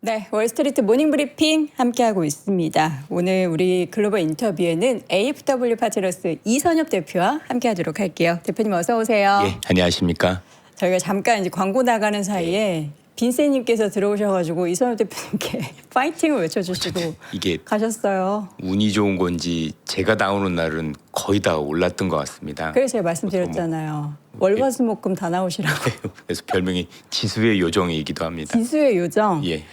네, 월스트리트 모닝 브리핑 함께하고 있습니다. 오늘 우리 글로벌 인터뷰에는 AFW 파트너스 이선엽 대표와 함께하도록 할게요. 대표님 어서 오세요. 예, 안녕하십니까. 저희가 잠깐 이제 광고 나가는 사이에 빈센님께서 들어오셔가지고 이선엽 대표님께 파이팅을 외쳐주시고 이게 가셨어요. 운이 좋은 건지 제가 나오는 날은 거의 다 올랐던 것 같습니다. 그래서 제가 말씀드렸잖아요. 월화수목금 다 나오시라고. 그래서 별명이 지수의 요정이기도 합니다. 지수의 요정. 예,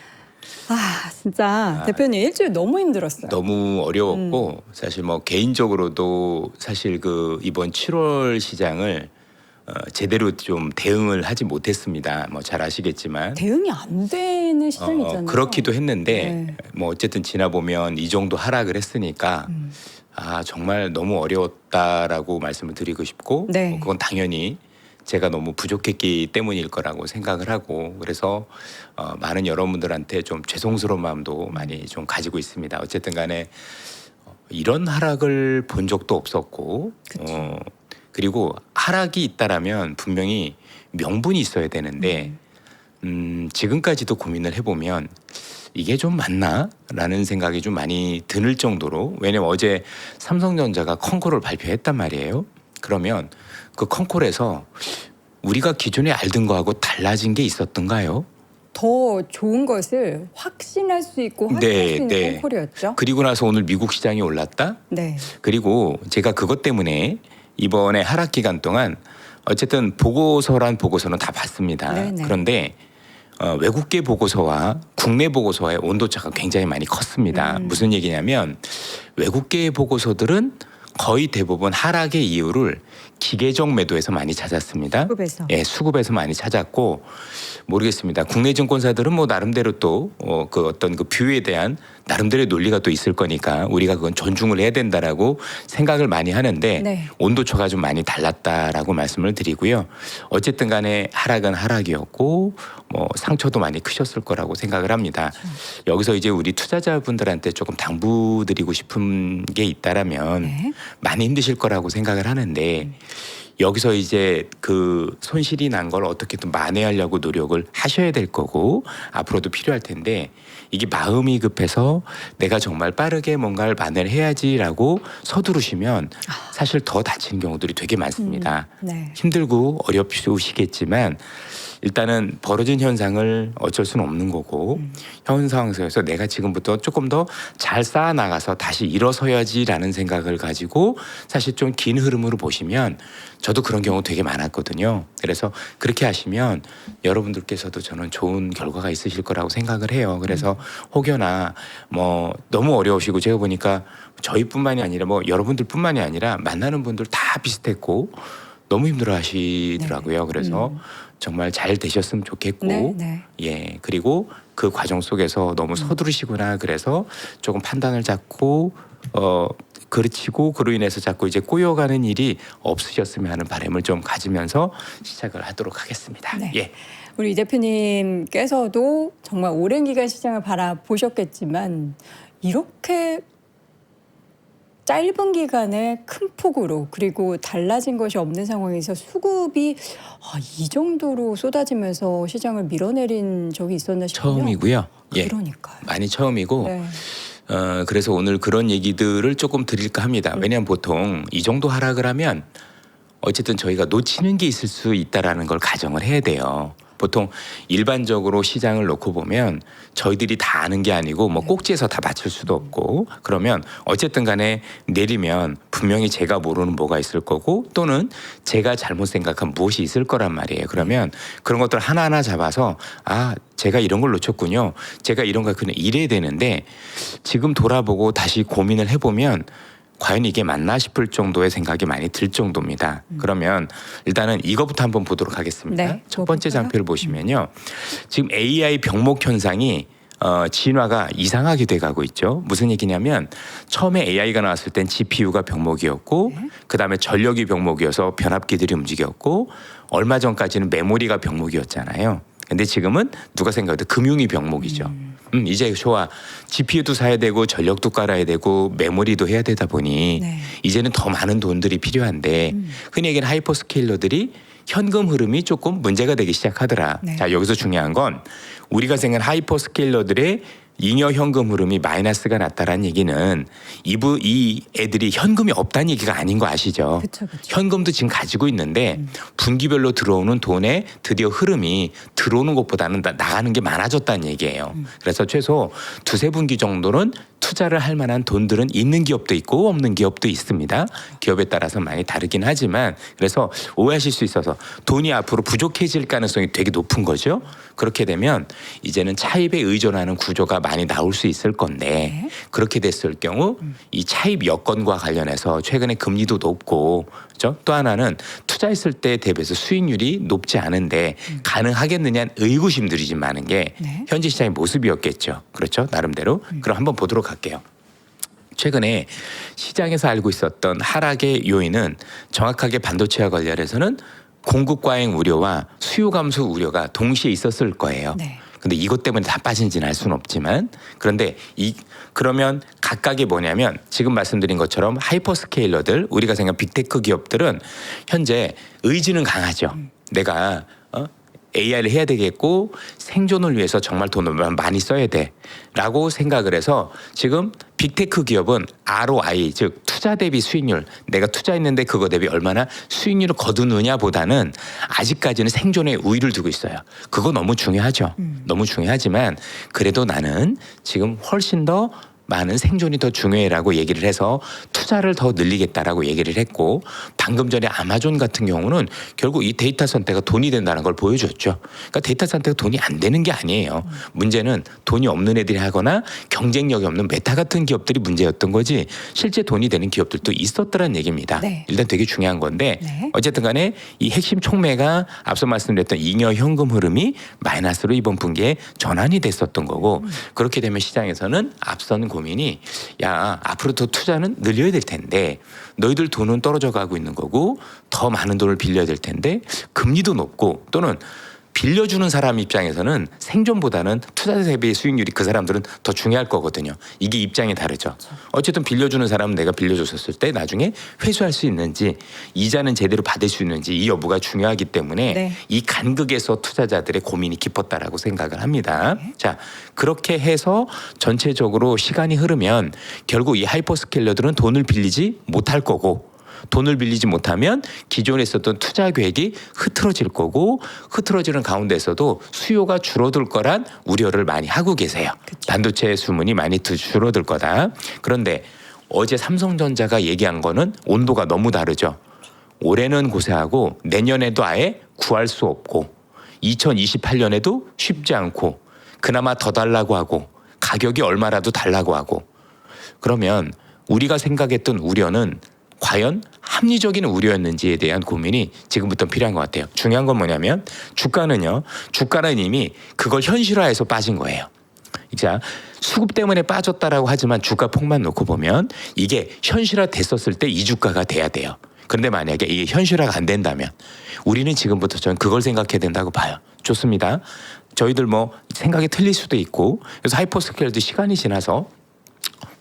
아 진짜 대표님 일주일 너무 힘들었어요. 너무 어려웠고 사실 뭐 개인적으로도 사실 그 이번 7월 시장을 제대로 좀 대응을 하지 못했습니다. 뭐 잘 아시겠지만 대응이 안 되는 시장이잖아요. 그렇기도 했는데 네. 뭐 어쨌든 지나 보면 이 정도 하락을 했으니까 아 정말 너무 어려웠다라고 말씀을 드리고 싶고 네. 뭐 그건 당연히 제가 너무 부족했기 때문일 거라고 생각을 하고 그래서 많은 여러분들한테 좀 죄송스러운 마음도 많이 좀 가지고 있습니다. 어쨌든 간에 이런 하락을 본 적도 없었고 그리고 하락이 있다라면 분명히 명분이 있어야 되는데 지금까지도 고민을 해보면 이게 좀 맞나?라는 생각이 좀 많이 드는 정도로 왜냐면 어제 삼성전자가 컨콜을 발표했단 말이에요. 그러면 그 컨콜에서 우리가 기존에 알던 거하고 달라진 게 있었던가요? 더 좋은 것을 확신할 수 있고 확인할 네, 수 있는 네. 콩콜이었죠. 그리고 나서 오늘 미국 시장이 올랐다? 네. 그리고 제가 그것 때문에 이번에 하락 기간 동안 어쨌든 보고서란 보고서는 다 봤습니다. 네네. 그런데 외국계 보고서와 국내 보고서의 온도차가 굉장히 많이 컸습니다. 무슨 얘기냐면 외국계 보고서들은 거의 대부분 하락의 이유를 기계적 매도에서 많이 찾았습니다. 수급에서. 예, 수급에서 많이 찾았고 모르겠습니다. 국내 증권사들은 뭐 나름대로 또 그 어떤 그 뷰에 대한 나름대로의 논리가 또 있을 거니까 우리가 그건 존중을 해야 된다라고 생각을 많이 하는데 네. 온도차가 좀 많이 달랐다라고 말씀을 드리고요. 어쨌든 간에 하락은 하락이었고 뭐 상처도 많이 크셨을 거라고 생각을 합니다. 여기서 이제 우리 투자자분들한테 조금 당부드리고 싶은 게 있다라면 네. 많이 힘드실 거라고 생각을 하는데 여기서 이제 그 손실이 난 걸 어떻게든 만회하려고 노력을 하셔야 될 거고 앞으로도 필요할 텐데 이게 마음이 급해서 내가 정말 빠르게 뭔가를 만회를 해야지라고 서두르시면 사실 더 다치는 경우들이 되게 많습니다. 네. 힘들고 어렵으시겠지만 일단은 벌어진 현상을 어쩔 수는 없는 거고 현 상황에서 내가 지금부터 조금 더 잘 쌓아 나가서 다시 일어서야지라는 생각을 가지고 사실 좀 긴 흐름으로 보시면 저도 그런 경우 되게 많았거든요. 그래서 그렇게 하시면 여러분들께서도 저는 좋은 결과가 있으실 거라고 생각을 해요. 그래서 혹여나 뭐 너무 어려우시고 제가 보니까 저희뿐만이 아니라 뭐 여러분들뿐만이 아니라 만나는 분들 다 비슷했고 너무 힘들어 하시더라고요. 그래서 정말 잘 되셨으면 좋겠고 네, 네. 예 그리고 그 과정 속에서 너무 서두르시구나 그래서 조금 판단을 잡고 그르치고 그로 인해서 자꾸 이제 꼬여가는 일이 없으셨으면 하는 바람을 좀 가지면서 시작을 하도록 하겠습니다. 네. 예. 우리 이 대표님께서도 정말 오랜 기간 시장을 바라보셨겠지만 이렇게 짧은 기간에 큰 폭으로 그리고 달라진 것이 없는 상황에서 수급이 이 정도로 쏟아지면서 시장을 밀어내린 적이 있었나 싶어요. 처음이고요. 예. 그러니까요. 많이 처음이고 네. 그래서 오늘 그런 얘기들을 조금 드릴까 합니다. 왜냐하면 보통 이 정도 하락을 하면 어쨌든 저희가 놓치는 게 있을 수 있다라는 걸 가정을 해야 돼요. 보통 일반적으로 시장을 놓고 보면 저희들이 다 아는 게 아니고 뭐 꼭지에서 다 맞출 수도 없고 그러면 어쨌든 간에 내리면 분명히 제가 모르는 뭐가 있을 거고 또는 제가 잘못 생각한 무엇이 있을 거란 말이에요. 그러면 그런 것들 하나하나 잡아서 제가 이런 걸 놓쳤군요. 제가 이런 걸 그냥 이래야 되는데 지금 돌아보고 다시 고민을 해보면 과연 이게 맞나 싶을 정도의 생각이 많이 들 정도입니다. 그러면 일단은 이거부터 한번 보도록 하겠습니다. 네, 첫 번째 볼까요? 장표를 보시면요. 지금 AI 병목 현상이 진화가 이상하게 돼가고 있죠. 무슨 얘기냐면 처음에 AI가 나왔을 땐 GPU가 병목이었고 그다음에 전력이 병목이어서 변압기들이 움직였고 얼마 전까지는 메모리가 병목이었잖아요. 근데 지금은 누가 생각해도 금융이 병목이죠. 이제 좋아. GPU도 사야 되고 전력도 깔아야 되고 메모리도 해야 되다 보니 네. 이제는 더 많은 돈들이 필요한데 흔히 얘기하는 하이퍼스케일러들이 현금 흐름이 조금 문제가 되기 시작하더라. 네. 자, 여기서 중요한 건 우리가 생각한 하이퍼스케일러들의 잉여 현금 흐름이 마이너스가 났다라는 얘기는 이 애들이 현금이 없다는 얘기가 아닌 거 아시죠? 그쵸. 현금도 지금 가지고 있는데 분기별로 들어오는 돈의 드디어 흐름이 들어오는 것보다는 나가는 게 많아졌다는 얘기예요. 그래서 최소 두세 분기 정도는 투자를 할 만한 돈들은 있는 기업도 있고 없는 기업도 있습니다. 기업에 따라서 많이 다르긴 하지만 그래서 오해하실 수 있어서 돈이 앞으로 부족해질 가능성이 되게 높은 거죠. 그렇게 되면 이제는 차입에 의존하는 구조가 많이 나올 수 있을 건데 네. 그렇게 됐을 경우 이 차입 여건과 관련해서 최근에 금리도 높고 그렇죠? 또 하나는 투자했을 때 대비해서 수익률이 높지 않은데 가능하겠느냐는 의구심들이 좀 많은 게 네. 현재 시장의 모습이었겠죠. 그렇죠? 나름대로. 그럼 한번 보도록 할게요. 최근에 시장에서 알고 있었던 하락의 요인은 정확하게 반도체와 관련해서는 공급 과잉 우려와 수요 감소 우려가 동시에 있었을 거예요. 네. 근데 이것 때문에 다 빠진지는 알 수는 없지만 그런데 그러면 각각이 뭐냐면 지금 말씀드린 것처럼 하이퍼스케일러들 우리가 생각한 빅테크 기업들은 현재 의지는 강하죠. 내가 AI를 해야 되겠고 생존을 위해서 정말 돈을 많이 써야 돼라고 생각을 해서 지금 빅테크 기업은 ROI 즉 투자 대비 수익률 내가 투자했는데 그거 대비 얼마나 수익률을 거두느냐보다는 아직까지는 생존에 우위를 두고 있어요. 그거 너무 중요하죠. 너무 중요하지만 그래도 나는 지금 훨씬 더 많은 생존이 더 중요해라고 얘기를 해서 투자를 더 늘리겠다라고 얘기를 했고 방금 전에 아마존 같은 경우는 결국 이 데이터 센터가 돈이 된다는 걸 보여줬죠. 그러니까 데이터 센터가 돈이 안 되는 게 아니에요. 문제는 돈이 없는 애들이 하거나 경쟁력이 없는 메타 같은 기업들이 문제였던 거지 실제 돈이 되는 기업들도 있었더란 얘기입니다. 네. 일단 되게 중요한 건데 네. 어쨌든 간에 이 핵심 촉매가 앞서 말씀드렸던 잉여 현금 흐름이 마이너스로 이번 분기에 전환이 됐었던 거고 그렇게 되면 시장에서는 앞선 고민이 야 앞으로 더 투자는 늘려야 될 텐데 너희들 돈은 떨어져 가고 있는 거고 더 많은 돈을 빌려야 될 텐데 금리도 높고 또는 빌려주는 사람 입장에서는 생존보다는 투자 대비 수익률이 그 사람들은 더 중요할 거거든요. 이게 입장이 다르죠. 어쨌든 빌려주는 사람은 내가 빌려줬었을 때 나중에 회수할 수 있는지 이자는 제대로 받을 수 있는지 이 여부가 중요하기 때문에 네. 이 간극에서 투자자들의 고민이 깊었다라고 생각을 합니다. 네. 자 그렇게 해서 전체적으로 시간이 흐르면 결국 이 하이퍼스케일러들은 돈을 빌리지 못할 거고 돈을 빌리지 못하면 기존에 있었던 투자 계획이 흐트러질 거고 흐트러지는 가운데서도 수요가 줄어들 거란 우려를 많이 하고 계세요. 그쵸. 반도체 수문이 많이 줄어들 거다. 그런데 어제 삼성전자가 얘기한 거는 온도가 너무 다르죠. 올해는 고생하고 내년에도 아예 구할 수 없고 2028년에도 쉽지 않고 그나마 더 달라고 하고 가격이 얼마라도 달라고 하고 그러면 우리가 생각했던 우려는 과연 합리적인 우려였는지에 대한 고민이 지금부터 필요한 것 같아요. 중요한 건 뭐냐면 주가는 이미 그걸 현실화해서 빠진 거예요. 자, 수급 때문에 빠졌다라고 하지만 주가 폭만 놓고 보면 이게 현실화 됐었을 때 이 주가가 돼야 돼요. 그런데 만약에 이게 현실화가 안 된다면 우리는 지금부터 저는 그걸 생각해야 된다고 봐요. 좋습니다. 저희들 뭐 생각이 틀릴 수도 있고 그래서 하이퍼스케일도 시간이 지나서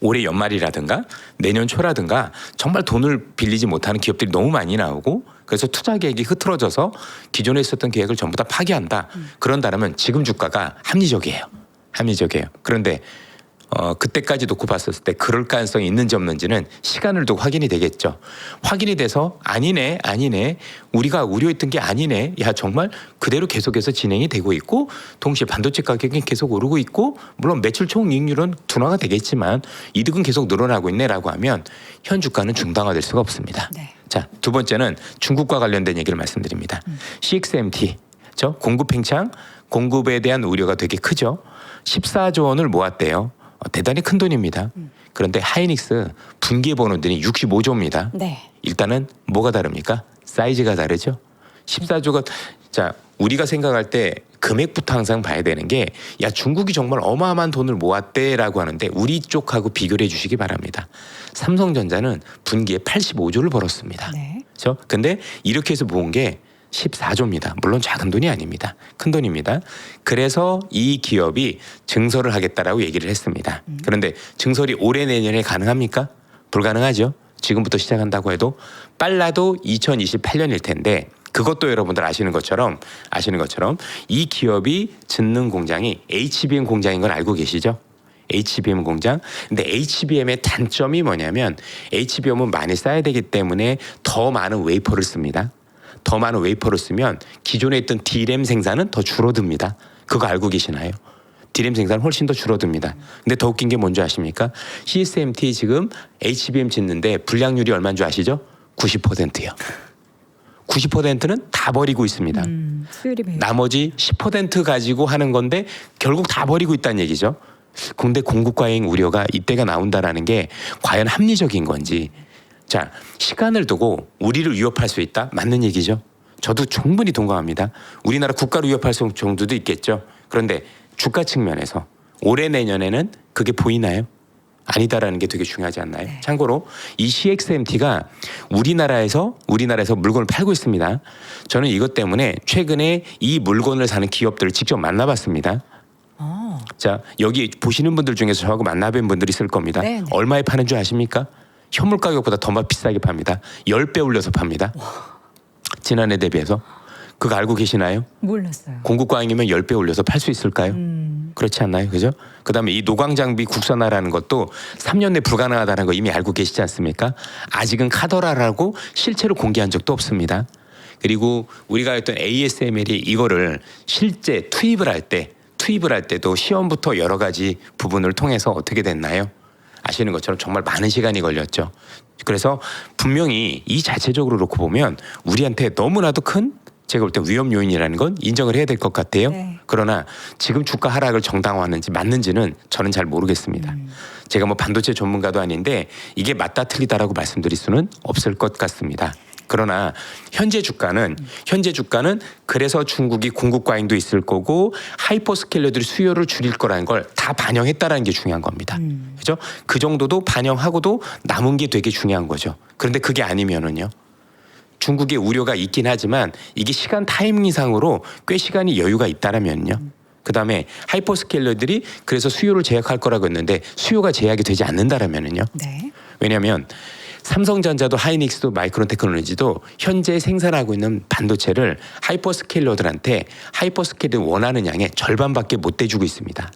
올해 연말이라든가 내년 초라든가 정말 돈을 빌리지 못하는 기업들이 너무 많이 나오고 그래서 투자 계획이 흐트러져서 기존에 있었던 계획을 전부 다 파기한다. 그런다면 지금 주가가 합리적이에요. 그런데 그때까지 놓고 봤었을 때 그럴 가능성이 있는지 없는지는 시간을 두고 확인이 되겠죠. 확인이 돼서 아니네 우리가 우려했던 게 아니네 야 정말 그대로 계속해서 진행이 되고 있고 동시에 반도체 가격이 계속 오르고 있고 물론 매출 총이익률은 둔화가 되겠지만 이득은 계속 늘어나고 있네라고 하면 현 주가는 중단화될 수가 없습니다. 네. 자, 두 번째는 중국과 관련된 얘기를 말씀드립니다. CXMT 공급 팽창 공급에 대한 우려가 되게 크죠. 14조 원을 모았대요. 대단히 큰 돈입니다. 그런데 하이닉스 분기에 버는 돈이 65조입니다. 네. 일단은 뭐가 다릅니까? 사이즈가 다르죠. 14조가 자 우리가 생각할 때 금액부터 항상 봐야 되는 게 야 중국이 정말 어마어마한 돈을 모았대라고 하는데 우리 쪽하고 비교를 해주시기 바랍니다. 삼성전자는 분기에 85조를 벌었습니다. 네. 그렇죠? 근데 이렇게 해서 모은 게 14조입니다. 물론 작은 돈이 아닙니다. 큰 돈입니다. 그래서 이 기업이 증설을 하겠다라고 얘기를 했습니다. 그런데 증설이 올해 내년에 가능합니까? 불가능하죠. 지금부터 시작한다고 해도 빨라도 2028년일 텐데 그것도 여러분들 아시는 것처럼 이 기업이 짓는 공장이 HBM 공장인 걸 알고 계시죠? HBM 공장. 근데 HBM의 단점이 뭐냐면 HBM은 많이 쌓아야 되기 때문에 더 많은 웨이퍼를 씁니다. 더 많은 웨이퍼를 쓰면 기존에 있던 D램 생산은 더 줄어듭니다. 그거 알고 계시나요? D램 생산은 훨씬 더 줄어듭니다. 근데 더 웃긴 게 뭔지 아십니까? CSMT 지금 HBM 짓는데 불량률이 얼마인 줄 아시죠? 90%요. 90%는 다 버리고 있습니다. 나머지 10% 가지고 하는 건데 결국 다 버리고 있다는 얘기죠. 근데 공급 과잉 우려가 이때가 나온다라는 게 과연 합리적인 건지. 자, 시간을 두고 우리를 위협할 수 있다? 맞는 얘기죠. 저도 충분히 동감합니다. 우리나라 국가를 위협할 정도도 있겠죠. 그런데 주가 측면에서 올해 내년에는 그게 보이나요? 아니다라는 게 되게 중요하지 않나요? 네. 참고로 이 CXMT가 우리나라에서 물건을 팔고 있습니다. 저는 이것 때문에 최근에 이 물건을 사는 기업들을 직접 만나봤습니다. 자, 여기 보시는 분들 중에서 저하고 만나뵌 분들이 있을 겁니다. 네네. 얼마에 파는 줄 아십니까? 현물 가격보다 더 비싸게 팝니다. 10배 올려서 팝니다. 와. 지난해 대비해서. 그거 알고 계시나요? 몰랐어요. 공급 과잉이면 10배 올려서 팔 수 있을까요? 그렇지 않나요? 그죠? 그다음에 이 노광 장비 국산화라는 것도 3년 내 불가능하다는 거 이미 알고 계시지 않습니까? 아직은 카더라라고 실체로 공개한 적도 없습니다. 그리고 우리가 했던 ASML이 이거를 실제 투입을 할 때도 시험부터 여러 가지 부분을 통해서 어떻게 됐나요? 아시는 것처럼 정말 많은 시간이 걸렸죠. 그래서 분명히 이 자체적으로 놓고 보면 우리한테 너무나도 큰 제가 볼 때 위험 요인이라는 건 인정을 해야 될 것 같아요. 네. 그러나 지금 주가 하락을 정당화하는지 맞는지는 저는 잘 모르겠습니다. 제가 뭐 반도체 전문가도 아닌데 이게 맞다 틀리다라고 말씀드릴 수는 없을 것 같습니다. 그러나 현재 주가는 그래서 중국이 공급 과잉도 있을 거고 하이퍼스케일러들이 수요를 줄일 거라는 걸 다 반영했다라는 게 중요한 겁니다. 그렇죠? 그 정도도 반영하고도 남은 게 되게 중요한 거죠. 그런데 그게 아니면은요. 중국의 우려가 있긴 하지만 이게 시간 타이밍상으로 꽤 시간이 여유가 있다라면요. 그다음에 하이퍼스케일러들이 그래서 수요를 제약할 거라고 했는데 수요가 제약이 되지 않는다라면은요. 네. 왜냐하면 삼성전자도 하이닉스도 마이크론 테크놀로지도 현재 생산하고 있는 반도체를 하이퍼스케일러들한테 하이퍼스케일러들이 원하는 양의 절반밖에 못 대주고 있습니다.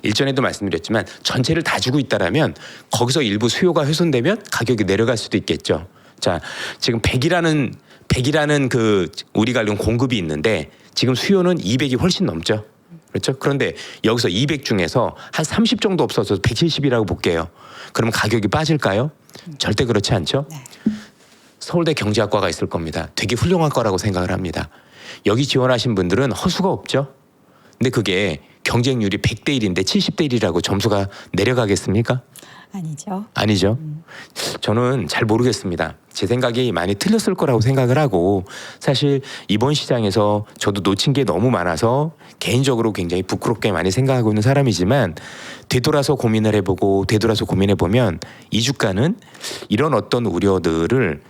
일전에도 말씀드렸지만 전체를 다 주고 있다라면 거기서 일부 수요가 훼손되면 가격이 내려갈 수도 있겠죠. 자, 지금 100이라는 그 우리가 알고 있는 공급이 있는데 지금 수요는 200이 훨씬 넘죠. 그렇죠? 그런데 여기서 200 중에서 한 30 정도 없어서 170이라고 볼게요. 그러면 가격이 빠질까요? 절대 그렇지 않죠? 네. 서울대 경제학과가 있을 겁니다. 되게 훌륭할 거라고 생각을 합니다. 여기 지원하신 분들은 허수가 없죠? 근데 그게 경쟁률이 100대 1인데 70대 1이라고 점수가 내려가겠습니까? 아니죠. 저는 잘 모르겠습니다. 제 생각이 많이 틀렸을 거라고 생각을 하고 사실 이번 시장에서 저도 놓친 게 너무 많아서 개인적으로 굉장히 부끄럽게 많이 생각하고 있는 사람이지만 되돌아서 고민해보면 이 주가는 이런 어떤 우려들을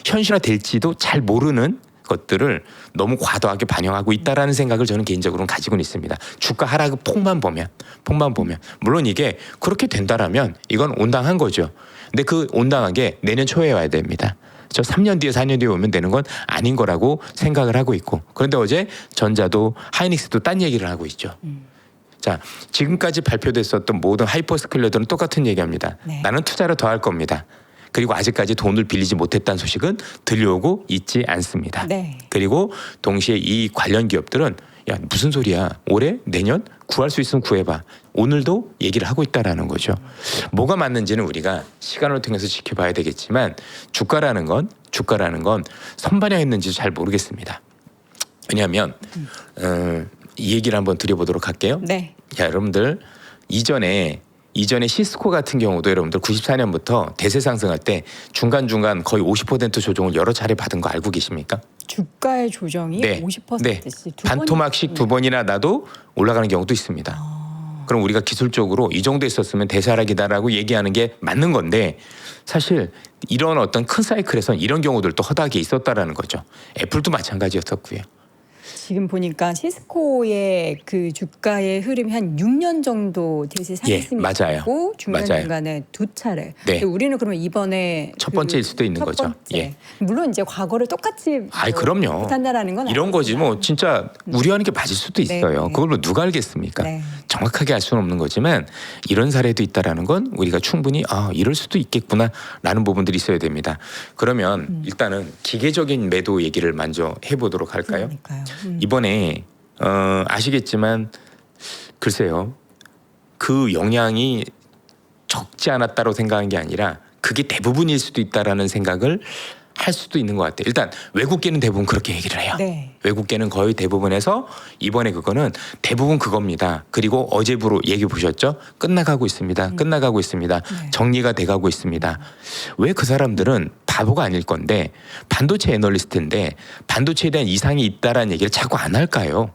현실화될지도 잘 모르는 것들을 너무 과도하게 반영하고 있다라는 생각을 저는 개인적으로는 가지고는 있습니다. 주가 하락 폭만 보면 물론 이게 그렇게 된다라면 이건 온당한 거죠. 근데 그 온당한 게 내년 초에 와야 됩니다. 저 3년 뒤에 4년 뒤에 오면 되는 건 아닌 거라고 생각을 하고 있고 그런데 어제 전자도 하이닉스도 딴 얘기를 하고 있죠. 자, 지금까지 발표됐었던 모든 하이퍼스케일러들은 똑같은 얘기합니다. 네. 나는 투자를 더 할 겁니다. 그리고 아직까지 돈을 빌리지 못했다는 소식은 들려오고 있지 않습니다. 네. 그리고 동시에 이 관련 기업들은 야 무슨 소리야 올해 내년 구할 수 있으면 구해봐. 오늘도 얘기를 하고 있다라는 거죠. 뭐가 맞는지는 우리가 시간을 통해서 지켜봐야 되겠지만 주가라는 건 선반영했는지도 잘 모르겠습니다. 왜냐하면 이 얘기를 한번 드려보도록 할게요. 네. 자, 여러분들 이전에 시스코 같은 경우도 여러분들 94년부터 대세 상승할 때 중간중간 거의 50% 조정을 여러 차례 받은 거 알고 계십니까? 주가의 조정이 네. 50%씩 반토막씩 두 번이나 나도 올라가는 경우도 있습니다. 그럼 우리가 기술적으로 이 정도 있었으면 대세 하락이다라고 얘기하는 게 맞는 건데 사실 이런 어떤 큰 사이클에선 이런 경우들도 허다하게 있었다라는 거죠. 애플도 마찬가지였었고요. 지금 보니까 시스코의 그 주가의 흐름이 한 6년 정도 대세 상승이 맞아요. 있고 맞아요. 중간중간에 두 차례. 네. 우리는 그러면 이번에 첫 번째일 수도 있는 첫 거죠. 번째. 예. 물론 이제 과거를 똑같이 아이 그럼요. 못한다라는 건 이런 거지 뭐 진짜 우려하는 게 맞을 수도 있어요. 네. 그걸 뭐 누가 알겠습니까? 네. 정확하게 알 수는 없는 거지만 이런 사례도 있다라는 건 우리가 충분히 이럴 수도 있겠구나라는 부분들이 있어야 됩니다. 그러면 일단은 기계적인 매도 얘기를 먼저 해보도록 할까요? 그러니까요. 이번에 아시겠지만 글쎄요. 그 영향이 적지 않았다고 생각한 게 아니라 그게 대부분일 수도 있다라는 생각을 할 수도 있는 것 같아요. 일단 외국계는 대부분 그렇게 얘기를 해요. 네. 외국계는 거의 대부분에서 이번에 그거는 대부분 그겁니다. 그리고 어제부로 얘기 보셨죠? 끝나가고 있습니다. 끝나가고 있습니다. 네. 정리가 돼가고 있습니다. 왜 그 사람들은 바보가 아닐 건데 반도체 애널리스트인데 반도체에 대한 이상이 있다라는 얘기를 자꾸 안 할까요?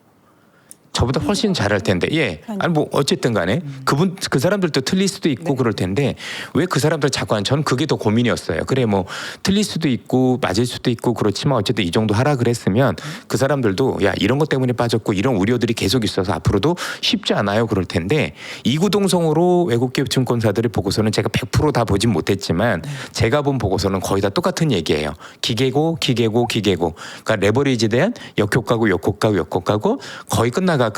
저보다 훨씬 잘할 텐데, 예. 아니 뭐 어쨌든 간에 그 사람들도 틀릴 수도 있고 네. 그럴 텐데 왜 그 사람들 자꾸 저는 그게 더 고민이었어요. 그래 뭐 틀릴 수도 있고 맞을 수도 있고 그렇지만 어쨌든 이 정도 하락을 했으면 그 사람들도 야 이런 것 때문에 빠졌고 이런 우려들이 계속 있어서 앞으로도 쉽지 않아요 그럴 텐데 이구동성으로 외국계 증권사들의 보고서는 제가 100% 다 보진 못했지만 제가 본 보고서는 거의 다 똑같은 얘기예요. 기계고. 그러니까 레버리지에 대한 역효과고 거의 끝나가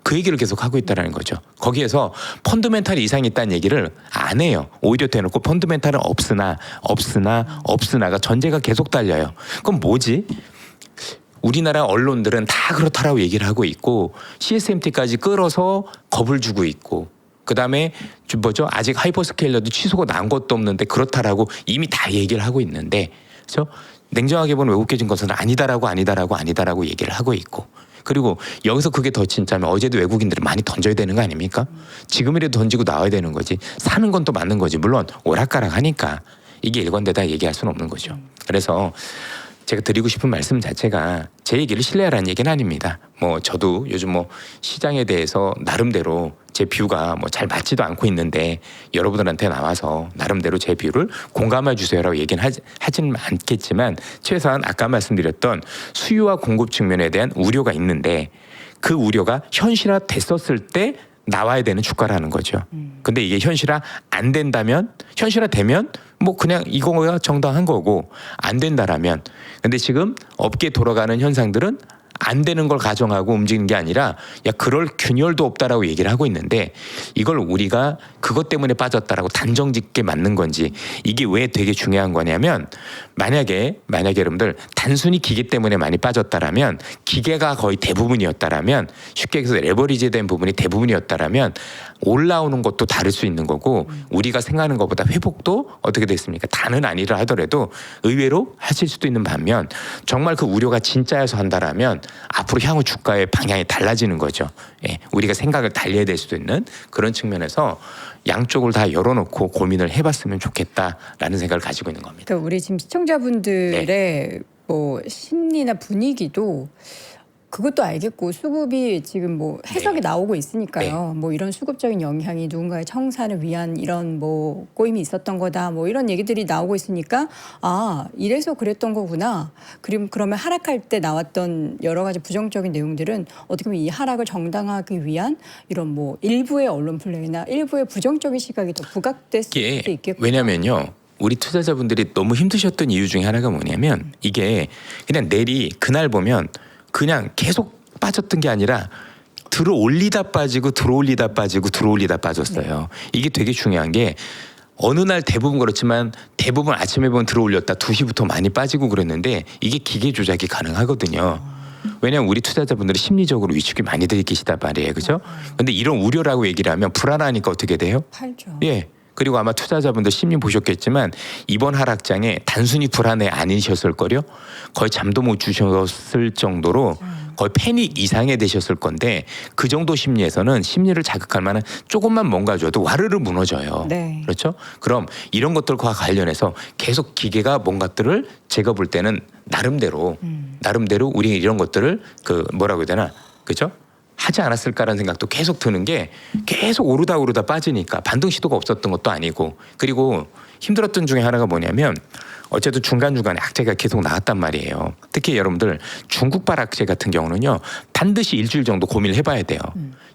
그 얘기를 계속 하고 있다는 거죠. 거기에서 펀더멘탈 이상이 있다는 얘기를 안 해요. 오히려 대놓고 펀더멘탈은 없으나가 전제가 계속 달려요. 그럼 뭐지? 우리나라 언론들은 다 그렇다라고 얘기를 하고 있고 CSMT까지 끌어서 겁을 주고 있고 그다음에 뭐죠? 아직 하이퍼스케일러도 취소가 난 것도 없는데 그렇다라고 이미 다 얘기를 하고 있는데 그렇죠? 냉정하게 보는 외국계 증권사는 아니다라고 얘기를 하고 있고 그리고 여기서 그게 더 진짜면 어제도 외국인들은 많이 던져야 되는 거 아닙니까? 지금이라도 던지고 나와야 되는 거지. 사는 건 또 맞는 거지. 물론 오락가락 하니까 이게 일관되다 얘기할 수는 없는 거죠. 그래서 제가 드리고 싶은 말씀 자체가 제 얘기를 신뢰하라는 얘기는 아닙니다. 뭐 저도 요즘 뭐 시장에 대해서 나름대로 제 뷰가 뭐 잘 맞지도 않고 있는데 여러분들한테 나와서 나름대로 제 뷰를 공감해 주세요라고 얘기는 하지는 않겠지만 최소한 아까 말씀드렸던 수요와 공급 측면에 대한 우려가 있는데 그 우려가 현실화 됐었을 때 나와야 되는 주가라는 거죠. 근데 이게 현실화 안 된다면 현실화 되면 뭐 그냥 이거가 정당한 거고 안 된다라면 근데 지금 업계 돌아가는 현상들은 안 되는 걸 가정하고 움직이는 게 아니라 야 그럴 균열도 없다라고 얘기를 하고 있는데 이걸 우리가 그것 때문에 빠졌다라고 단정짓게 맞는 건지 이게 왜 되게 중요한 거냐면 만약에 여러분들 단순히 기계 때문에 많이 빠졌다라면 기계가 거의 대부분이었다라면 쉽게 얘기해서 레버리지에 대한 부분이 대부분이었다라면 올라오는 것도 다를 수 있는 거고 우리가 생각하는 것보다 회복도 어떻게 됐습니까? 다는 아니라 하더라도 의외로 하실 수도 있는 반면 정말 그 우려가 진짜여서 한다라면 앞으로 향후 주가의 방향이 달라지는 거죠. 예, 우리가 생각을 달리해야 될 수도 있는 그런 측면에서 양쪽을 다 열어놓고 고민을 해봤으면 좋겠다라는 생각을 가지고 있는 겁니다. 그러니까 우리 지금 시청자분들의 뭐 심리나 분위기도 그것도 알겠고 수급이 지금 뭐 해석이 나오고 있으니까요. 뭐 이런 수급적인 영향이 누군가의 청산을 위한 이런 뭐 꼬임이 있었던 거다. 뭐 이런 얘기들이 나오고 있으니까 아 이래서 그랬던 거구나. 그러면 하락할 때 나왔던 여러 가지 부정적인 내용들은 어떻게 보면 이 하락을 정당하기 위한 이런 뭐 일부의 언론 플레이나 일부의 부정적인 시각이 더 부각될 수도 있겠고. 왜냐면요. 우리 투자자분들이 너무 힘드셨던 이유 중에 하나가 뭐냐면 이게 그냥 내리 그날 보면 그냥 계속 빠졌던 게 아니라 들어올리다 빠지고 들어올리다 빠졌어요. 이게 되게 중요한 게 어느 날 대부분 그렇지만 대부분 아침에 보면 들어올렸다 2시부터 많이 빠지고 그랬는데 이게 기계 조작이 가능하거든요. 왜냐하면 우리 투자자분들이 심리적으로 위축이 많이들 계시단 말이에요. 그죠? 근데 이런 우려라고 얘기를 하면 불안하니까 어떻게 돼요? 팔죠. 예. 그리고 아마 투자자분들 심리 보셨겠지만 이번 하락장에 단순히 불안해 아니셨을 거요. 거의 잠도 못 주셨을 정도로 거의 패닉 이상에 되셨을 건데 그 정도 심리에서는 심리를 자극할 만한 조금만 뭔가 줘도 와르르 무너져요. 네. 그렇죠? 그럼 이런 것들과 관련해서 계속 기계가 뭔가들을 제가 볼 때는 나름대로 우리 이런 것들을 그 뭐라고 해야 되나 그죠? 하지 않았을까라는 생각도 계속 드는 게 계속 오르다 빠지니까 반등 시도가 없었던 것도 아니고 그리고 힘들었던 중에 하나가 뭐냐면 어쨌든 중간중간에 악재가 계속 나왔단 말이에요. 특히 여러분들 중국발 악재 같은 경우는요. 반드시 일주일 정도 고민을 해봐야 돼요.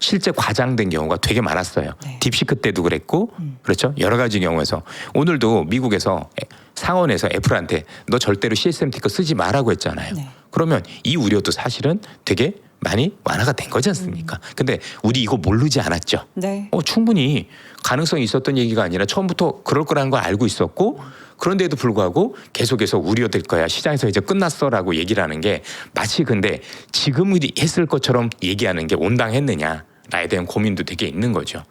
실제 과장된 경우가 되게 많았어요. 네. 딥시크 때도 그랬고 그렇죠. 여러 가지 경우에서 오늘도 미국에서 상원에서 애플한테 너 절대로 CSMT 거 쓰지 마라고 했잖아요. 네. 그러면 이 우려도 사실은 되게 많이 완화가 된 거지 않습니까? 근데 우리 이거 모르지 않았죠. 네. 충분히 가능성이 있었던 얘기가 아니라 처음부터 그럴 거라는 걸 알고 있었고 그런데도 불구하고 계속해서 우려될 거야. 시장에서 이제 끝났어라고 얘기를 하는 게 마치 근데 지금 했을 것처럼 얘기하는 게 온당했느냐에 대한 고민도 되게 있는 거죠.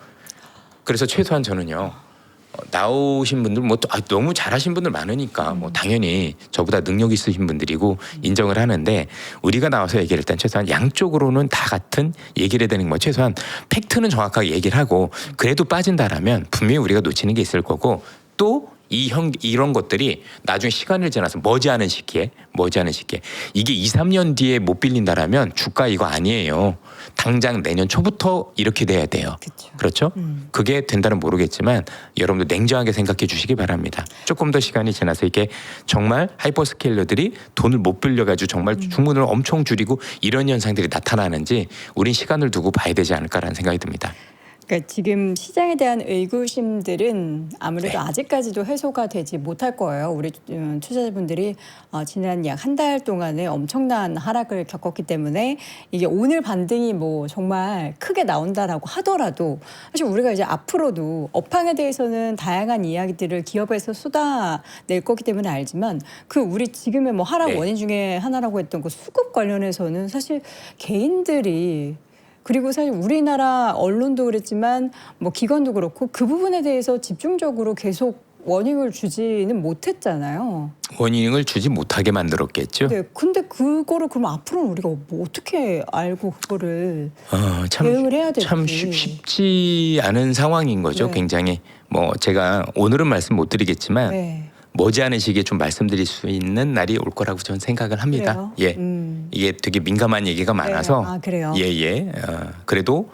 그래서 최소한 저는요. 나오신 분들 너무 잘하신 분들 많으니까 당연히 저보다 능력 있으신 분들이고 인정을 하는데 우리가 나와서 얘기를 일단 최소한 양쪽으로는 다 같은 얘기를 해야 되는 거 최소한 팩트는 정확하게 얘기를 하고 그래도 빠진다라면 분명히 우리가 놓치는 게 있을 거고 또 이런 것들이 나중에 시간을 지나서 머지않은 시기에 이게 2, 3년 뒤에 못 빌린다라면 주가 이거 아니에요. 당장 내년 초부터 이렇게 돼야 돼요. 그렇죠? 그게 된다는 모르겠지만 여러분들 냉정하게 생각해 주시기 바랍니다. 조금 더 시간이 지나서 이게 정말 하이퍼스케일러들이 돈을 못 빌려가지고 정말 주문을 엄청 줄이고 이런 현상들이 나타나는지 우린 시간을 두고 봐야 되지 않을까라는 생각이 듭니다. 그러니까 지금 시장에 대한 의구심들은 아무래도 네. 아직까지도 해소가 되지 못할 거예요. 우리 투자자분들이 지난 약 한 달 동안에 엄청난 하락을 겪었기 때문에 이게 오늘 반등이 뭐 정말 크게 나온다라고 하더라도 사실 우리가 이제 앞으로도 업황에 대해서는 다양한 이야기들을 기업에서 쏟아낼 거기 때문에 알지만 그 우리 지금의 뭐 하락 네. 원인 중에 하나라고 했던 그 수급 관련해서는 사실 개인들이 그리고 사실 우리나라 언론도 그랬지만 뭐 기관도 그렇고 그 부분에 대해서 집중적으로 계속 워닝을 주지는 못했잖아요. 워닝을 주지 못하게 만들었겠죠. 네, 근데 그거를 그럼 앞으로는 우리가 뭐 어떻게 알고 그거를 참, 대응을 해야 될지. 참 쉽지 않은 상황인 거죠. 네. 굉장히 제가 오늘은 말씀 못 드리겠지만 네. 머지않은 시기에 좀 말씀드릴 수 있는 날이 올 거라고 저는 생각을 합니다. 그래요? 예, 이게 되게 민감한 얘기가 많아서 아, 그래요? 예. 그래도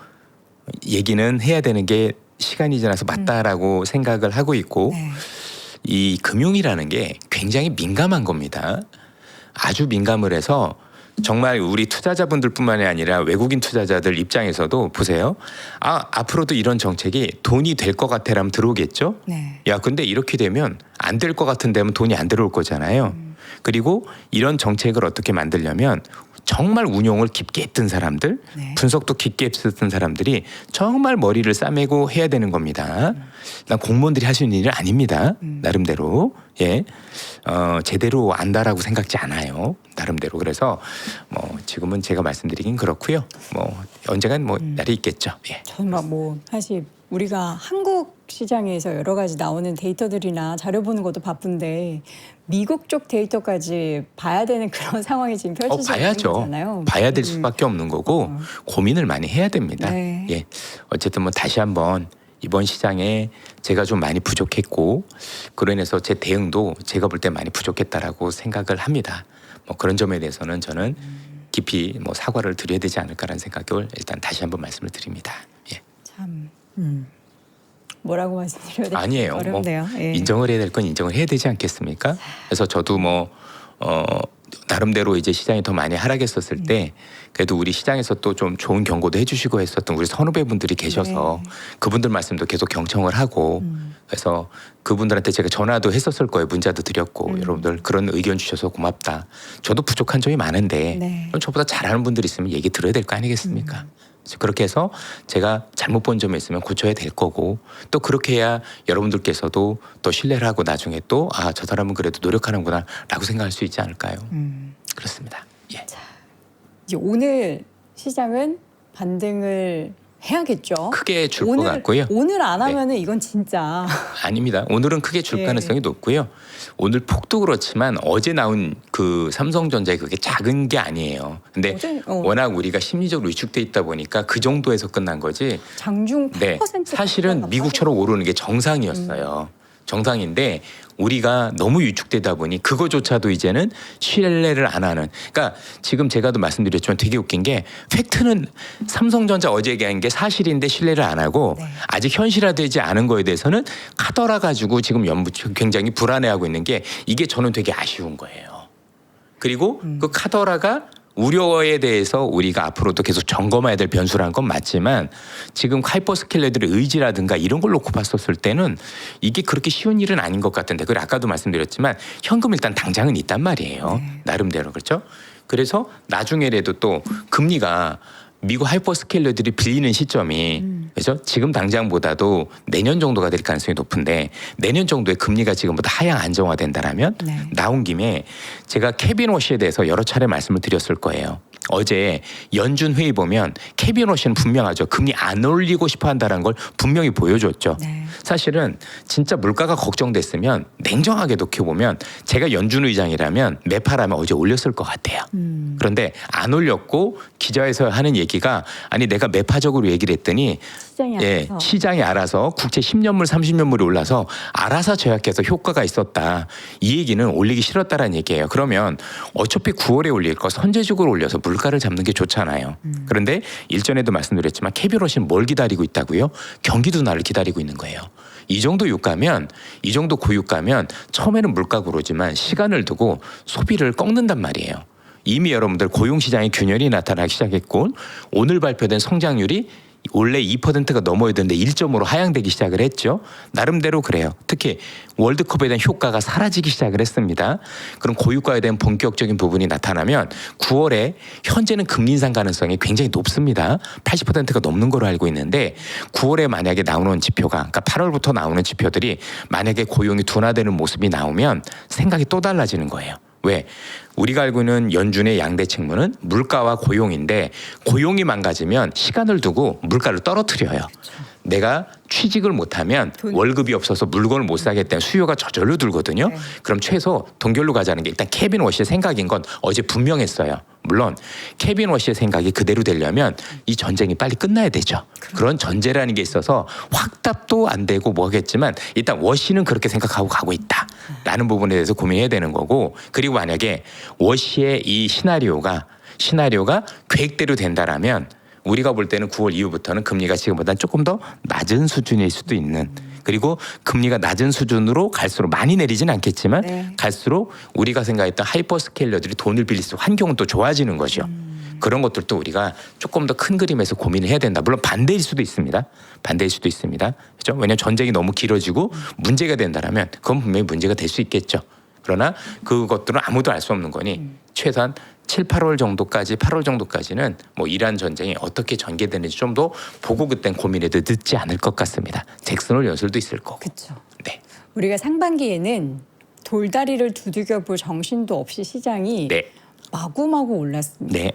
얘기는 해야 되는 게 시간이 지나서 맞다라고 생각을 하고 있고 네. 이 금융이라는 게 굉장히 민감한 겁니다. 아주 민감을 해서 정말 우리 투자자분들뿐만이 아니라 외국인 투자자들 입장에서도 보세요. 앞으로도 이런 정책이 돈이 될 것 같아라면 들어오겠죠. 네. 야, 근데 이렇게 되면 안 될 것 같은 데면 돈이 안 들어올 거잖아요. 그리고 이런 정책을 어떻게 만들려면 정말 운용을 깊게 했던 사람들, 네. 분석도 깊게 했었던 사람들이 정말 머리를 싸매고 해야 되는 겁니다. 난 공무원들이 할 수 있는 일은 아닙니다. 나름대로. 예. 제대로 안다라고 생각지 않아요. 나름대로. 그래서 지금은 제가 말씀드리긴 그렇고요. 언젠간 날이 있겠죠. 예. 정말 뭐 사실 우리가 한국 시장에서 여러 가지 나오는 데이터들이나 자료 보는 것도 바쁜데 미국 쪽 데이터까지 봐야 되는 그런 상황이 지금 펼쳐지고 있는 봐야죠. 거잖아요. 봐야 될 수밖에 없는 거고 고민을 많이 해야 됩니다. 네. 예. 어쨌든 다시 한번 이번 시장에 제가 좀 많이 부족했고 그로 인해서 제 대응도 제가 볼 때 많이 부족했다라고 생각을 합니다. 그런 점에 대해서는 저는 깊이 사과를 드려야 되지 않을까라는 생각을 일단 다시 한번 말씀을 드립니다. 예. 참 뭐라고 말씀드려야 될지 아니에요. 어렵네요. 예. 인정을 해야 될 건 인정을 해야 되지 않겠습니까? 그래서 저도 나름대로 이제 시장이 더 많이 하락했었을 때 그래도 우리 시장에서 또 좀 좋은 경고도 해주시고 했었던 우리 선후배분들이 계셔서 그분들 말씀도 계속 경청을 하고 그래서 그분들한테 제가 전화도 했었을 거예요. 문자도 드렸고 여러분들 그런 의견 주셔서 고맙다. 저도 부족한 점이 많은데 네. 저보다 잘하는 분들이 있으면 얘기 들어야 될 거 아니겠습니까? 그렇게 해서 제가 잘못 본 점이 있으면 고쳐야 될 거고 또 그렇게 해야 여러분들께서도 또 신뢰를 하고 나중에 또 저 사람은 그래도 노력하는구나 라고 생각할 수 있지 않을까요? 그렇습니다. 예. 이제 오늘 시장은 반등을 해야겠죠. 크게 줄 것 같고요. 오늘 안 하면은 이건 진짜 아닙니다. 오늘은 크게 줄 예. 가능성이 높고요. 오늘 폭도 그렇지만 어제 나온 그 삼성전자의 그게 작은 게 아니에요. 근데 어제, 워낙 우리가 심리적으로 위축돼 있다 보니까 그 정도에서 끝난 거지. 장중 8% 네, 사실은 미국처럼 오르는 게 정상이었어요. 정상인데 우리가 너무 위축되다 보니 그거조차도 이제는 신뢰를 안 하는. 그러니까 지금 제가도 말씀드렸지만 되게 웃긴 게 팩트는 삼성전자 어제 얘기한 게 사실인데 신뢰를 안 하고 네. 아직 현실화되지 않은 거에 대해서는 카더라 가지고 지금 굉장히 불안해하고 있는 게 이게 저는 되게 아쉬운 거예요. 그리고 그 카더라가 우려에 대해서 우리가 앞으로도 계속 점검해야 될 변수라는 건 맞지만 지금 하이퍼스케일러들의 의지라든가 이런 걸 놓고 봤었을 때는 이게 그렇게 쉬운 일은 아닌 것 같은데 그리고 아까도 말씀드렸지만 현금 일단 당장은 있단 말이에요. 나름대로 그렇죠. 그래서 나중에라도 또 금리가 미국 하이퍼스케일러들이 빌리는 시점이 그래서 지금 당장보다도 내년 정도가 될 가능성이 높은데 내년 정도에 금리가 지금보다 하향 안정화된다라면 네. 나온 김에 제가 케빈 워시에 대해서 여러 차례 말씀을 드렸을 거예요. 어제 연준 회의 보면 케빈 워시는 분명하죠. 금리 안 올리고 싶어 한다는 걸 분명히 보여줬죠. 네. 사실은 진짜 물가가 걱정됐으면 냉정하게 놓켜보면 제가 연준 의장이라면 매파라면 어제 올렸을 것 같아요. 그런데 안 올렸고 기자회견에서 하는 얘기가 아니 내가 매파적으로 얘기를 했더니 시장이 알아서 국채 10년물 30년물이 올라서 알아서 제약해서 효과가 있었다. 이 얘기는 올리기 싫었다라는 얘기예요. 그러면 어차피 9월에 올릴 거 선제적으로 올려서 물가를 잡는 게 좋잖아요. 그런데 일전에도 말씀드렸지만 케빈 워시는 뭘 기다리고 있다고요? 경기 둔화를 기다리고 있는 거예요. 이 정도 유가면 이 정도 고유가면 처음에는 물가가 오르지만 시간을 두고 소비를 꺾는단 말이에요. 이미 여러분들 고용시장의 균열이 나타나기 시작했고 오늘 발표된 성장률이 원래 2%가 넘어야 되는데 1.5로 하향되기 시작을 했죠. 나름대로 그래요. 특히 월드컵에 대한 효과가 사라지기 시작을 했습니다. 그럼 고유가에 대한 본격적인 부분이 나타나면 9월에 현재는 금리 인상 가능성이 굉장히 높습니다. 80%가 넘는 걸로 알고 있는데 9월에 만약에 나오는 지표가 그러니까 8월부터 나오는 지표들이 만약에 고용이 둔화되는 모습이 나오면 생각이 또 달라지는 거예요. 왜? 우리가 알고 있는 연준의 양대 책무는 물가와 고용인데 고용이 망가지면 시간을 두고 물가를 떨어뜨려요. 내가 취직을 못하면 월급이 없어서 물건을 못 사겠기 때문에 수요가 저절로 들거든요. 네. 그럼 최소 동결로 가자는 게 일단 케빈 워시의 생각인 건 어제 분명했어요. 물론 케빈 워시의 생각이 그대로 되려면 이 전쟁이 빨리 끝나야 되죠. 그런 전제라는 게 있어서 확답도 안 되고 뭐겠지만 일단 워시는 그렇게 생각하고 가고 있다라는 부분에 대해서 고민해야 되는 거고 그리고 만약에 워시의 이 시나리오가 계획대로 된다라면 우리가 볼 때는 9월 이후부터는 금리가 지금보다 조금 더 낮은 수준일 수도 있는 그리고 금리가 낮은 수준으로 갈수록 많이 내리진 않겠지만 네. 갈수록 우리가 생각했던 하이퍼스케일러들이 돈을 빌릴 수 환경은 또 좋아지는 거죠. 그런 것들도 우리가 조금 더 큰 그림에서 고민을 해야 된다. 물론 반대일 수도 있습니다. 그렇죠? 왜냐하면 전쟁이 너무 길어지고 문제가 된다면 그건 분명히 문제가 될 수 있겠죠. 그러나 그것들은 아무도 알 수 없는 거니 최소한 7, 8월 정도까지는 뭐 이란 전쟁이 어떻게 전개되는지 좀 더 보고 그땐 고민해도 늦지 않을 것 같습니다. 잭슨홀 연설도 있을 거고. 그렇죠. 네. 우리가 상반기에는 돌다리를 두들겨 볼 정신도 없이 시장이 네. 마구마구 올랐습니다. 네.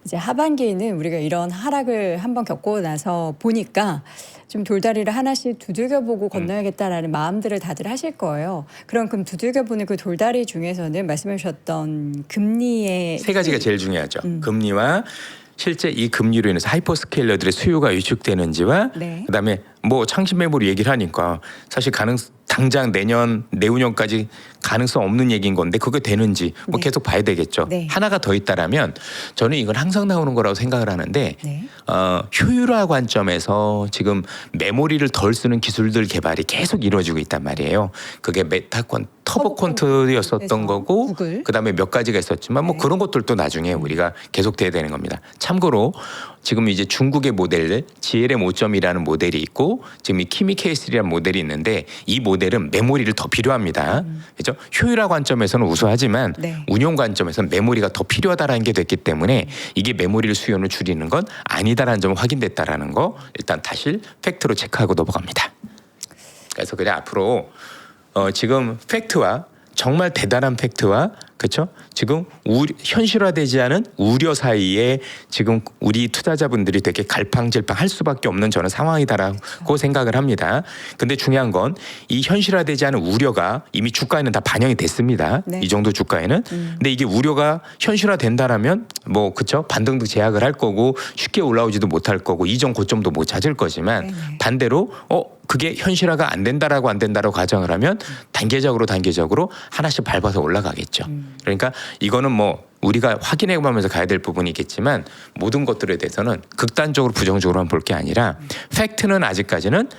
이제 하반기에는 우리가 이런 하락을 한번 겪고 나서 보니까 좀 돌다리를 하나씩 두들겨보고 건너야겠다라는 마음들을 다들 하실 거예요. 그럼 두들겨보는 그 돌다리 중에서는 말씀해 주셨던 금리의 세 가지가 제일 중요하죠. 금리와 실제 이 금리로 인해서 하이퍼스케일러들의 수요가 위축되는지와 네. 그다음에 뭐 창신 매물을 얘기를 하니까 사실 당장 내후년까지 가능성 없는 얘기인 건데 그게 되는지 뭐 네. 계속 봐야 되겠죠. 네. 하나가 더 있다라면 저는 이건 항상 나오는 거라고 생각을 하는데 네. 효율화 관점에서 지금 메모리를 덜 쓰는 기술들 개발이 계속 이루어지고 있단 말이에요. 그게 메타권 터보콘트였었던 거고 구글. 그다음에 몇 가지가 있었지만 뭐 네. 그런 것들도 나중에 우리가 계속돼야 되는 겁니다. 참고로 지금 이제 중국의 모델 GLM 5.2라는 모델이 있고 지금 이 키미 K3라는 모델이 있는데 이 모델은 메모리를 더 필요합니다. 그렇죠? 효율화 관점에서는 우수하지만 네. 운용 관점에서는 메모리가 더 필요하다라는 게 됐기 때문에 이게 메모리를 수요를 줄이는 건 아니다라는 점을 확인됐다라는 거 일단 다시 팩트로 체크하고 넘어갑니다. 그래서 그래 앞으로 지금 팩트와 정말 대단한 팩트와 그렇죠? 지금 현실화되지 않은 우려 사이에 지금 우리 투자자분들이 되게 갈팡질팡할 수밖에 없는 저는 상황이다라고 생각을 합니다. 근데 중요한 건 이 현실화되지 않은 우려가 이미 주가에는 다 반영이 됐습니다. 네. 이 정도 주가에는. 근데 이게 우려가 현실화된다라면 뭐 그렇죠? 반등도 제약을 할 거고 쉽게 올라오지도 못할 거고 이전 고점도 못 찾을 거지만 네. 반대로 그게 현실화가 안 된다라고 가정을 하면 단계적으로 하나씩 밟아서 올라가겠죠. 그러니까 이거는 뭐 우리가 확인해가면서 가야 될 부분이겠지만 모든 것들에 대해서는 극단적으로 부정적으로만 볼 게 아니라 팩트는 아직까지는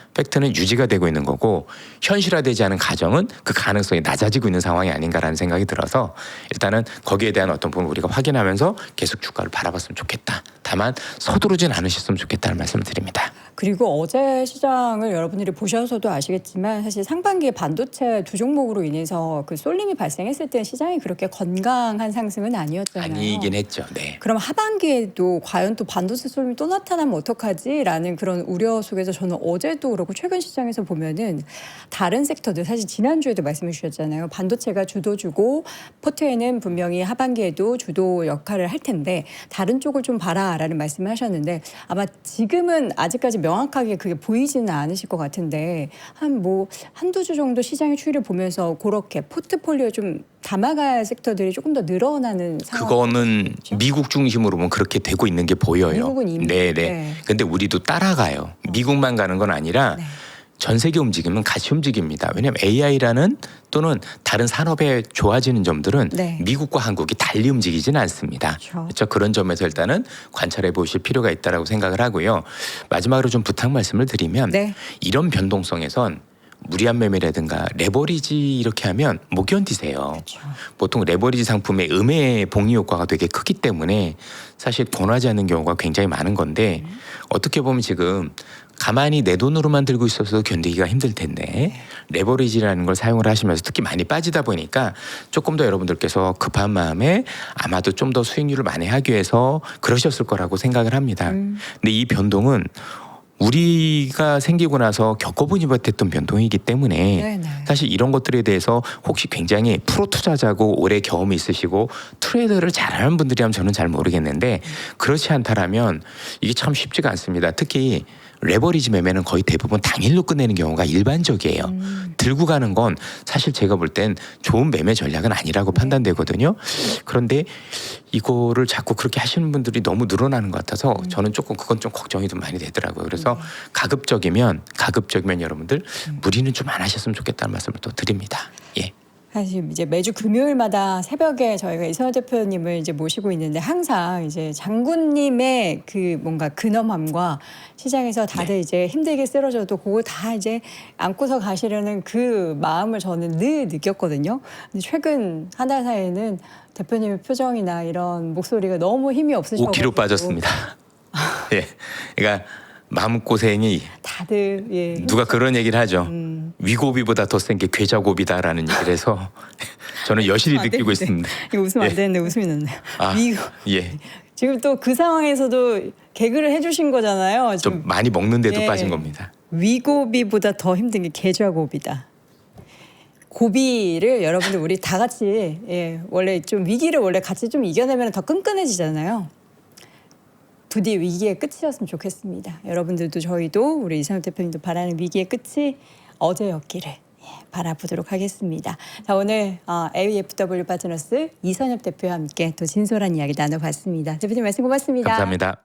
유지가 되고 있는 거고 현실화되지 않은 가정은 그 가능성이 낮아지고 있는 상황이 아닌가라는 생각이 들어서 일단은 거기에 대한 어떤 부분을 우리가 확인하면서 계속 주가를 바라봤으면 좋겠다. 다만 서두르진 않으셨으면 좋겠다는 말씀을 드립니다. 그리고 어제 시장을 여러분들이 보셔서도 아시겠지만 사실 상반기에 반도체 두 종목으로 인해서 그 쏠림이 발생했을 때 시장이 그렇게 건강한 상승은 아니었잖아요. 아니긴 했죠. 네. 그럼 하반기에도 과연 또 반도체 쏠림이 또 나타나면 어떡하지라는 그런 우려 속에서 저는 어제도 그렇고 최근 시장에서 보면은 다른 섹터들 사실 지난주에도 말씀해 주셨잖아요. 반도체가 주도주고 포트에는 분명히 하반기에도 주도 역할을 할 텐데 다른 쪽을 좀 봐라라는 말씀을 하셨는데 아마 지금은 아직까지 명확하게 그게 보이지는 않으실 것 같은데 한두 주 정도 시장의 추이를 보면서 그렇게 포트폴리오 좀 담아갈 섹터들이 조금 더 늘어나는 상황. 그거는 미국 중심으로 보면 그렇게 되고 있는 게 보여요. 미국은 이미. 네네. 네. 근데 우리도 따라가요. 미국만 가는 건 아니라 네. 전 세계 움직이면 같이 움직입니다. 왜냐하면 AI라는 또는 다른 산업에 좋아지는 점들은 네. 미국과 한국이 달리 움직이지는 않습니다. 그렇죠. 그런 점에서 일단은 관찰해 보실 필요가 있다라고 생각을 하고요. 마지막으로 좀 부탁 말씀을 드리면 네. 이런 변동성에선 무리한 매매라든가 레버리지 이렇게 하면 못 견디세요. 그렇죠. 보통 레버리지 상품의 음의 복리 효과가 되게 크기 때문에 사실 권하지 않는 경우가 굉장히 많은 건데 어떻게 보면 지금 가만히 내 돈으로만 들고 있어서 견디기가 힘들 텐데 레버리지라는 걸 사용을 하시면서 특히 많이 빠지다 보니까 조금 더 여러분들께서 급한 마음에 아마도 좀 더 수익률을 많이 하기 위해서 그러셨을 거라고 생각을 합니다. 근데 이 변동은 우리가 생기고 나서 겪어보지 못했던 변동이기 때문에 네네. 사실 이런 것들에 대해서 혹시 굉장히 프로 투자자고 오래 경험이 있으시고 트레이더를 잘하는 분들이라면 저는 잘 모르겠는데 그렇지 않다라면 이게 참 쉽지가 않습니다. 특히 레버리지 매매는 거의 대부분 당일로 끝내는 경우가 일반적이에요. 들고 가는 건 사실 제가 볼 땐 좋은 매매 전략은 아니라고 판단되거든요. 그런데 이거를 자꾸 그렇게 하시는 분들이 너무 늘어나는 것 같아서 저는 조금 그건 좀 걱정이 좀 많이 되더라고요. 그래서 가급적이면 여러분들 무리는 좀 안 하셨으면 좋겠다는 말씀을 또 드립니다. 예. 사실 이제 매주 금요일마다 새벽에 저희가 이선호 대표님을 이제 모시고 있는데 항상 이제 장군님의 그 뭔가 근엄함과 시장에서 다들 이제 힘들게 쓰러져도 그거 다 이제 안고서 가시려는 그 마음을 저는 늘 느꼈거든요. 근데 최근 한 달 사이에는 대표님의 표정이나 이런 목소리가 너무 힘이 없으셔서 5kg 빠졌습니다. 예. 그러니까 마음고생이 다들 예. 누가 그런 얘기를 하죠. 위고비보다 더 센 게 괴자고비다라는 얘기를 해서 저는 여실히 느끼고 있습니다. 이거 웃으면 안 예. 되는데 웃음이 났네요. 아, 예. 지금 또 그 상황에서도 개그를 해주신 거잖아요. 좀 많이 먹는데도 예. 빠진 겁니다. 위고비보다 더 힘든 게 계좌고비다. 고비를 여러분들 우리 다 같이 원래 좀 위기를 원래 같이 좀 이겨내면 더 끈끈해지잖아요. 부디 위기의 끝이었으면 좋겠습니다. 여러분들도 저희도 우리 이선호 대표님도 바라는 위기의 끝이 어제였기를 바라보도록 하겠습니다. 자, 오늘 AFW 파트너스 이선엽 대표와 함께 또 진솔한 이야기 나눠봤습니다. 대표님 말씀 고맙습니다. 감사합니다.